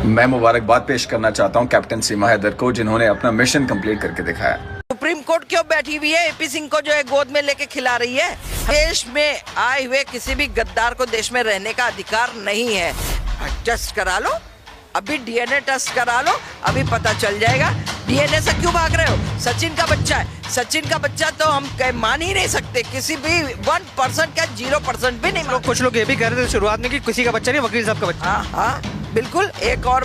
मैं मुबारकबाद पेश करना चाहता हूं कैप्टन सीमा हैदर को, जिन्होंने अपना मिशन कंप्लीट करके दिखाया। सुप्रीम कोर्ट क्यों बैठी हुई है एपी सिंह को जो है गोद में लेके खिला रही है। देश में आए हुए किसी भी गद्दार को देश में रहने का अधिकार नहीं है। टेस्ट करा लो, अभी डीएनए टेस्ट करा लो, अभी पता चल जाएगा। डीएनए से क्यों भाग रहे हो? सचिन का बच्चा है, सचिन का बच्चा तो हम मान ही नहीं सकते, किसी भी 1% का 0% भी नहीं। कुछ लोग ये भी कह रहे थे शुरुआत में कि किसी का बच्चा नहीं, वकील साहब का बच्चा। हाँ बिल्कुल, एक और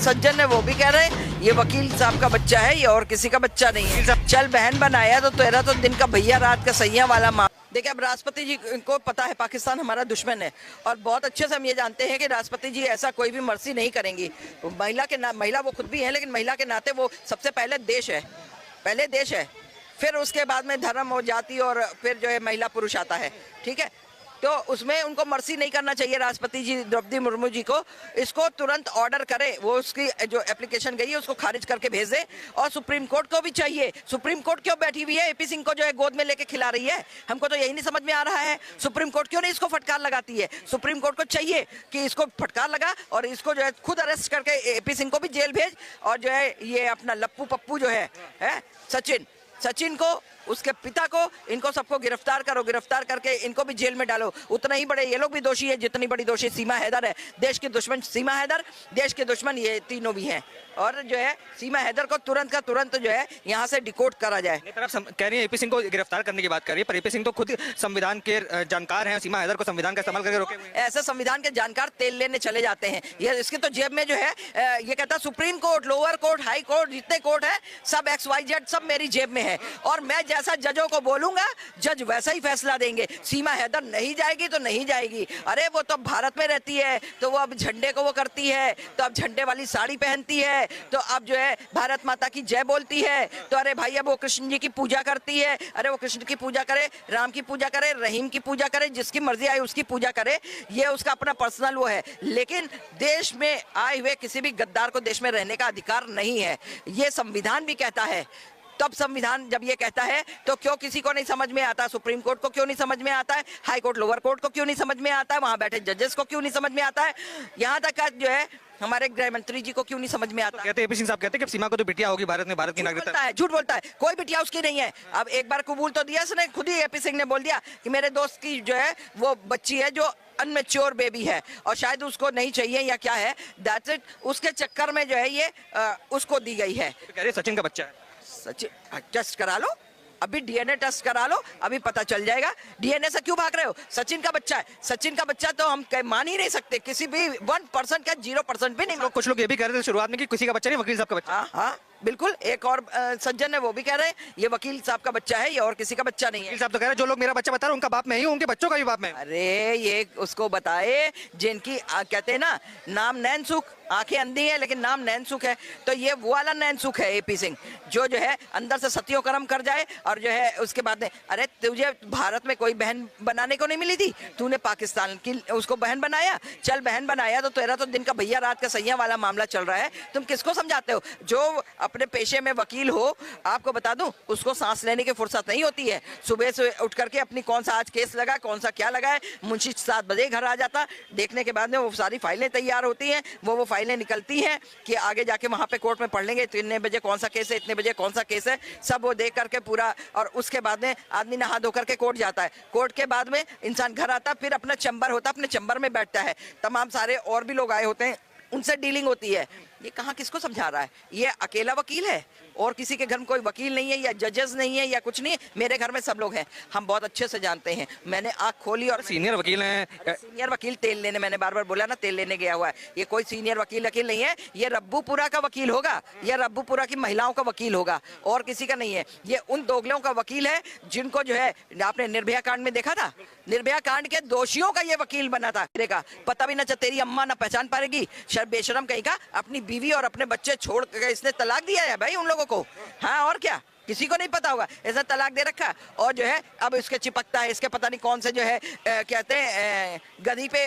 सज्जन है वो भी कह रहे हैं ये वकील साहब का बच्चा है, ये और किसी का बच्चा नहीं है। चल बहन बनाया तो तेरा तो दिन का भैया रात का सैया वाला माँ। देखिए, अब राष्ट्रपति जी को पता है पाकिस्तान हमारा दुश्मन है और बहुत अच्छे से हम ये जानते हैं कि राष्ट्रपति जी ऐसा कोई भी मर्जी नहीं करेंगी। महिला वो खुद भी है, लेकिन महिला के नाते वो सबसे पहले देश है, फिर उसके बाद में धर्म और जाति और फिर जो है महिला पुरुष आता है। ठीक है, तो उसमें उनको मर्सी नहीं करना चाहिए राष्ट्रपति जी द्रौपदी मुर्मू जी को। इसको तुरंत ऑर्डर करे, वो उसकी जो एप्लीकेशन गई है उसको खारिज करके भेज दे। और सुप्रीम कोर्ट को भी चाहिए। सुप्रीम कोर्ट क्यों बैठी हुई है एपी सिंह को जो है गोद में लेके खिला रही है? हमको तो यही नहीं समझ में आ रहा है। सुप्रीम कोर्ट क्यों नहीं इसको फटकार लगाती है? सुप्रीम कोर्ट को चाहिए कि इसको फटकार लगा और इसको जो है खुद अरेस्ट करके एपी सिंह को भी जेल भेज, और जो है ये अपना लप्पू पप्पू जो है सचिन को, उसके पिता को, इनको सबको गिरफ्तार करो, गिरफ्तार करके इनको भी जेल में डालो। उतना ही बड़े ये लोग भी दोषी है जितनी बड़ी दोषी सीमा हैदर है। देश के दुश्मन सीमा हैदर, देश के दुश्मन ये तीनों भी हैं। और जो है सीमा हैदर को तुरंत का तुरंत जो है यहाँ से डिकोड करा जाए। कह रही है एपी सिंह को गिरफ्तार करने की बात कर रही है, पर एपी सिंह तो खुद संविधान के जानकार हैं। सीमा हैदर को संविधान का इस्तेमाल करके रोके हुए हैं। ऐसे संविधान के जानकार तेल लेने चले जाते हैं। ये इसकी तो जेब में जो है ये कहता है supreme court, lower court, high court, जितने कोर्ट है सब XYZ सब मेरी जेब में है और मैं जैसा जजों को बोलूंगा जज वैसा ही फैसला देंगे। सीमा हैदर नहीं जाएगी तो नहीं जाएगी। अरे वो तो भारत में रहती है तो वो अब झंडे को वो करती है, तो अब झंडे वाली साड़ी पहनती है, तो अब जो है भारत माता की जय बोलती है। तो अरे भाई अब वो कृष्ण जी की पूजा करती है। अरे वो कृष्ण की पूजा करे, राम की पूजा करे, रहीम की पूजा करे, जिसकी मर्जी आए उसकी पूजा करे, ये उसका अपना पर्सनल वो है। लेकिन देश में आए हुए किसी भी गद्दार को देश में रहने का अधिकार नहीं है। ये संविधान भी कहता है। तब संविधान जब ये कहता है तो क्यों किसी को नहीं समझ में आता? सुप्रीम कोर्ट को क्यों नहीं समझ में आता है? हाई कोर्ट, लोअर कोर्ट को क्यों नहीं समझ में आता है? वहां बैठे जजेस को क्यों नहीं समझ में आता है? यहाँ तक जो है हमारे गृह मंत्री जी को क्यों नहीं समझ में आता? कहते हैं एपी सिंह साहब कहते हैं कि सीमा को तो बिटिया होगी भारत में, भारत की नागरिकता है। झूठ बोलता है, कोई बिटिया उसकी नहीं है। अब एक बार कबूल तो दिया इसने, खुद ही एपी सिंह ने बोल दिया कि मेरे दोस्त की जो है वो बच्ची है जो अनमेच्योर बेबी है और शायद उसको नहीं चाहिए या क्या है, दैट्स इट। उसके चक्कर में जो है ये उसको दी गई है। तो कह रहे सचिन का बच्चा है। सचिन टेस्ट करा लो, अभी डीएनए टेस्ट करा लो, अभी पता चल जाएगा। डीएनए से क्यों भाग रहे हो? सचिन का बच्चा है, सचिन का बच्चा तो हम मान ही नहीं सकते, किसी भी 1% का 0% भी नहीं। कुछ लोग ये भी कह रहे थे शुरुआत में कि किसी का बच्चा नहीं, वकील साहब का बच्चा। हाँ बिल्कुल, एक और सज्जन है वो भी कह रहे हैं ये वकील साहब का बच्चा है, ये और किसी का बच्चा नहीं है। वकील साहब तो कह रहे हैं जो लोग मेरा बच्चा बता रहे हैं उनका बाप मैं ही हूं, उनके बच्चों का भी बाप मैं। अरे ये उसको बताए जिनकी कहते हैं ना नाम नैनसुख, आंखें अंधी है लेकिन नाम नैनसुख है। तो ये वो वाला नैनसुख है एपी सिंह जो है अंदर से सत्यो कर्म कर जाए और जो है उसके बाद में, अरे तुझे भारत में कोई बहन बनाने को नहीं मिली थी, तूने पाकिस्तान की उसको बहन बनाया। चल बहन बनाया तो तेरा तो दिन का भैया रात का सैया वाला मामला चल रहा है। तुम किसको समझाते हो? जो अपने पेशे में वकील हो, आपको बता दूं उसको सांस लेने की फुर्सत नहीं होती है। सुबह से उठ करके अपनी कौन सा आज केस लगा, कौन सा क्या लगा है, मुंशी 7 बजे घर आ जाता, देखने के बाद में वो सारी फाइलें तैयार होती हैं, वो फाइलें निकलती हैं कि आगे जाके वहां पे कोर्ट में पढ़ लेंगे तो इतने बजे कौन सा केस है, इतने बजे कौन सा केस है, सब वो देख करके पूरा। और उसके बाद में आदमी नहा धो करके कोर्ट जाता है। कोर्ट के बाद में इंसान घर आता, फिर अपना चैम्बर होता, अपने चैम्बर में बैठता है, तमाम सारे और भी लोग आए होते हैं, उनसे डीलिंग होती है। ये कहाँ किसको समझा रहा है? ये अकेला वकील है और किसी के घर में कोई वकील नहीं है या जजेस नहीं है या कुछ नहीं है। मेरे घर में सब लोग हैं, हम बहुत अच्छे से जानते हैं। मैंने आंख खोली और सीनियर वकील हैं। सीनियर वकील तेल लेने, मैंने बार बार बोला ना, तेल लेने गया हुआ है। ये कोई सीनियर वकील नहीं है, ये रब्बूपुरा का वकील होगा, ये रब्बूपुरा की महिलाओं का वकील होगा और किसी का नहीं है। ये उन दोगलों का वकील है जिनको जो है आपने निर्भया कांड में देखा था, निर्भया कांड के दोषियों का ये वकील बना था। पता भी ना तेरी अम्मा ना पहचान पाएगी, बेशरम कहीं का, अपनी बीवी और अपने बच्चे छोड़ के इसने तलाक दिया है भाई उन लोगों को। हाँ और क्या। किसी को नहीं पता होगा, ऐसा तलाक दे रखा। और जो है अब इसके चिपकता है, इसके पता नहीं कौन से जो है कहते हैं गधी पे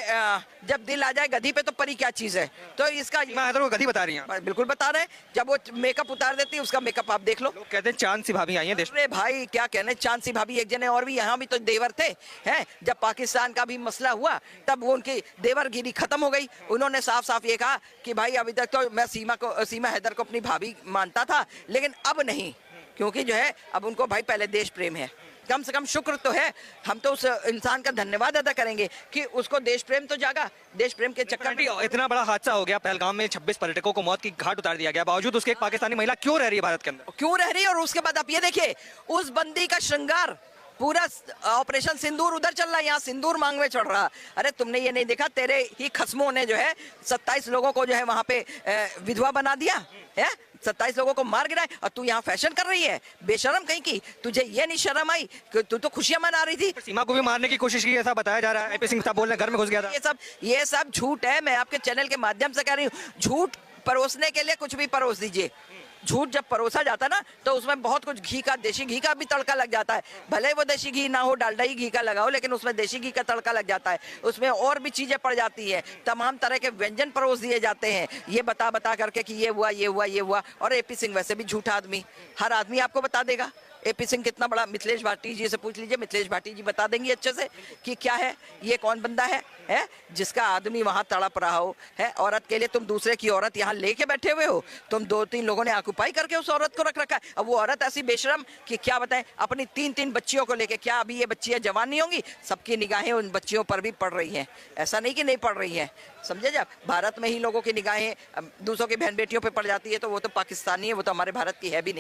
जब दिल आ जाए गधी पे तो परी क्या चीज है। तो इसका सीमा हैदर को गधी बता रही हैं। बिल्कुल बता रहे हैं, जब वो मेकअप उतार देती है उसका मेकअप आप देख लो। लोग कहते हैं चांद सी भाभी आई हैं देश में। अरे भाई क्या कहने, चांद सी भाभी एक जने और भी यहाँ भी तो देवर थे हैं। जब पाकिस्तान का भी मसला हुआ तब वो उनकी देवरगिरी खत्म हो गई। उन्होंने साफ साफ ये कहा कि भाई अभी तक तो मैं सीमा हैदर को अपनी भाभी मानता था, लेकिन अब नहीं, क्योंकि जो है अब उनको भाई पहले देश प्रेम है। कम से कम शुक्र तो है, हम तो उस इंसान का धन्यवाद अदा करेंगे कि उसको देश प्रेम तो जागा। देश प्रेम के चक्कर में इतना बड़ा हादसा हो गया पहलगाम में, 26 पर्यटकों को मौत की घाट उतार दिया गया, बावजूद उसके एक पाकिस्तानी महिला क्यों रह रही है भारत के अंदर? क्यों रह रही है? और उसके बाद आप ये देखिए उस बंदी का श्रृंगार, पूरा ऑपरेशन सिंदूर उधर चल रहा है, यहाँ सिंदूर मांग में चढ़ रहा। अरे तुमने ये नहीं देखा तेरे ही खस्मों ने जो है 27 लोगों को जो है वहां पे विधवा बना दिया है, 27 लोगों को मार गिराए, और तू यहाँ फैशन कर रही है? बेशरम कहीं की, तुझे ये नहीं शर्म आई कि तू तो खुशियां मना रही थी। सीमा को भी मारने की कोशिश की ऐसा बताया जा रहा है। एपी सिंह साहब बोल रहे हैं घर में घुस गया था। ये सब झूठ है। मैं आपके चैनल के माध्यम से कह रही हूँ, झूठ परोसने के लिए कुछ भी परोस दीजिए। झूठ जब परोसा जाता ना तो उसमें बहुत कुछ घी का, देशी घी का भी तड़का लग जाता है। भले वो देशी घी ना हो, डालडा ही घी का लगाओ, लेकिन उसमें देशी घी का तड़का लग जाता है। उसमें और भी चीजें पड़ जाती है, तमाम तरह के व्यंजन परोस दिए जाते हैं, ये बता बता करके कि ये हुआ ये हुआ ये हुआ। और एपी सिंह वैसे भी झूठा आदमी, हर आदमी आपको बता देगा। एपी सिंह कितना बड़ा, मिथिलेश भाटी जी से पूछ लीजिए, मिथिलेश भाटी जी बता देंगे अच्छे से कि क्या है ये, कौन बंदा है जिसका आदमी वहां तड़प रहा हो है औरत के लिए। तुम दूसरे की औरत यहाँ लेके बैठे हुए हो, तुम 2-3 लोगों ने ऑक्युपाई करके उस औरत को रख रखा है। अब वो औरत ऐसी बेशरम कि क्या बताएं, अपनी 3-3 बच्चियों को लेके, क्या अभी ये बच्चियां जवान नहीं होंगी? सबकी निगाहें उन बच्चियों पर भी पड़ रही हैं, ऐसा नहीं कि नहीं पड़ रही हैं, समझे? जब भारत में ही लोगों की निगाहें दूसरों की बहन बेटियों पर पड़ जाती है तो वो तो पाकिस्तानी है, वो तो हमारे भारत की है भी नहीं।